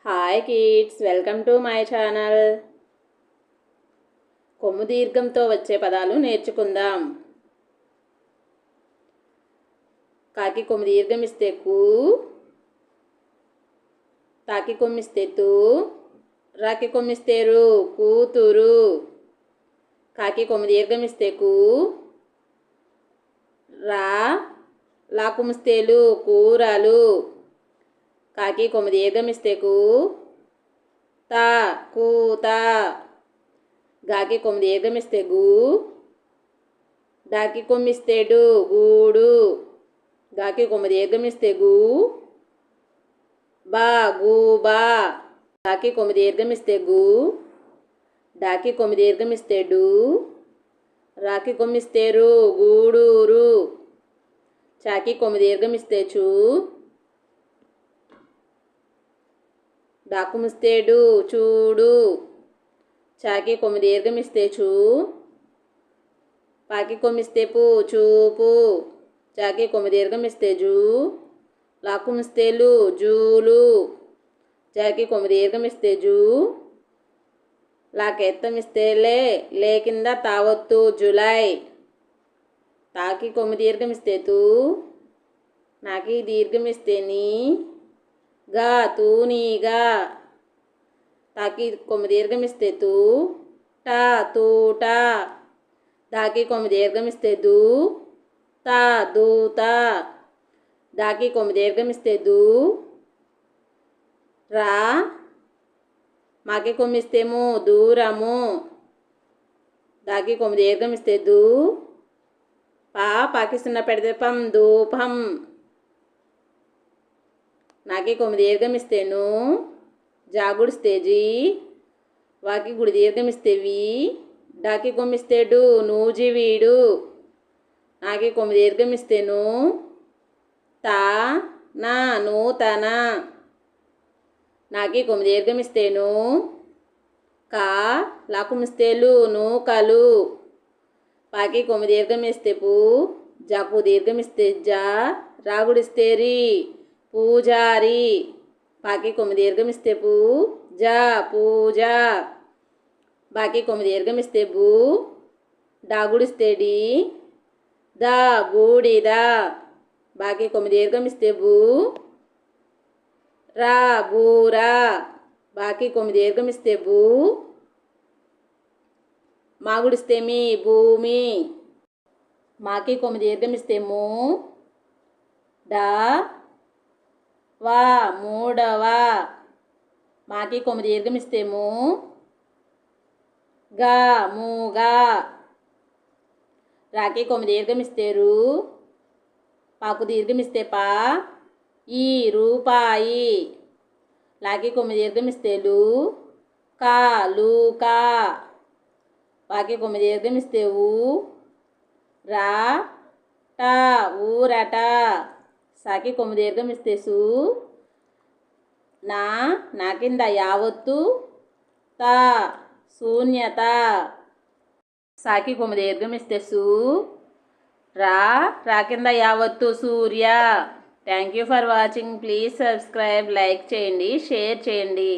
Hi kids, welcome to my channel. కొమ్ము దీర్ఘంతో వచ్చే పదాలు నేర్చుకుందాం. కాకి కొమ్ము దీర్ఘం ఇస్తే కు, తాకి కొమ్మిస్తే తు, రాకి కొమ్మిస్తే రు, కూతురు. కాకి కొమ్ము దీర్ఘం ఇస్తే కు, రా, లా కొమ్మిస్తే లు, కూరలు. కాకి కొమ్ము దీర్ఘం ఇస్తే కు, తా, కూత. గాకి కొమ్ము దీర్ఘం ఇస్తే గు, డాకి కొమ్మిస్తే డు, గూడు. గాకి కొమ్ము దీర్ఘం ఇస్తే గు, బా, గూబా. గాకి కొమ్ము దీర్ఘం ఇస్తే గు, డాకి కొమ్ము దీర్ఘం ఇస్తే డు, రాకి కొమ్మిస్తే రు, గూడూరు. చాకి కొమ్ము దీర్ఘం ఇస్తే చు, డాకుమిస్తే డు, చూడు. చాకి కొమ్ము దీర్ఘం ఇస్తే చు, పాకి కొమ్మిస్తే పు, చూపు. చాకి కొమ్ము దీర్ఘం ఇస్తే జు, లాకుమిస్తే లు, జూలు. చాకి కొమ్ము దీర్ఘం ఇస్తే జు, లాకెత్తం ఇస్తే లే, లే కింద తావొత్తు, జులై. తాకి కొమ్ము దీర్ఘం ఇస్తే తు, నాకి దీర్ఘం ఇస్తే నీ, గా, తూనీగా. తాకి కొమ్ము దీర్ఘం ఇస్తే తు, టా, తూట. దాకి కొమ్ము దీర్ఘం ఇస్తే దు, తా, దూత. దాకి కొమ్ము దీర్ఘం ఇస్తే దు, రా, మాకి కొమ్మిస్తే ము, దూరము. దాకి కొమ్ము దీర్ఘం ఇస్తే దు, పా, పాకిస్తున్న పెడితే పం, ధూపం. నాకి కొమ్ము దీర్ఘం ఇస్తే ను, జాగుడిస్తే జీ, వాకి గుడి దీర్ఘం ఇస్తే వి, డాకి కొమ్మిస్తే డు, నూజివీడు. నాకి కొమ్ము దీర్ఘం ఇస్తే ను, తా, నా, నూతన. నాకి కొమ్ము దీర్ఘం ఇస్తే ను, కా, లాకుమిస్తే లు, నూకలు. పాకి కొమ్ము దీర్ఘం ఇస్తే పు, జాకు దీర్ఘం ఇస్తే జా, రాగుడిస్తే రి, పూజారి. పాకి కొమ్ము దీర్ఘం ఇస్తే పు, జా, పూజ. బాకి కొమ్ము దీర్ఘం ఇస్తే బు, డాగుడిస్తే డి, దా, బూడిద. బాకి కొమ్ము దీర్ఘం ఇస్తే బు, రా, బూరా. బాకి కొమ్ము దీర్ఘం ఇస్తే బు, మాగుడిస్తే మీ, భూమి. మాకి కొమ్ము దీర్ఘం ఇస్తే ము, డా, వా, మూడవ. మాకి కొమ్ము దీర్ఘం ఇస్తే ము, గా, మూగా. రాకి కొమ్ము దీర్ఘం ఇస్తే రు, పాకు దీర్ఘం ఇస్తే పా, ఈ, రూపాయి. లాకి కొమ్ము దీర్ఘం ఇస్తే లు, కా, లూకా. వాకి కొమ్ము దీర్ఘం ఇస్తే ఊ, రా, టా, ఊరట. సాకి కొమ్ము దీర్ఘం ఇస్తే సు, నా, నా కింద యావత్తు, తా, శూన్యత. సాకి కొమ్ము దీర్ఘం ఇస్తే సు, రా, రా కింద యావత్తు, Surya. Thank you for watching. Please subscribe, like చేయండి, షేర్ చేయండి.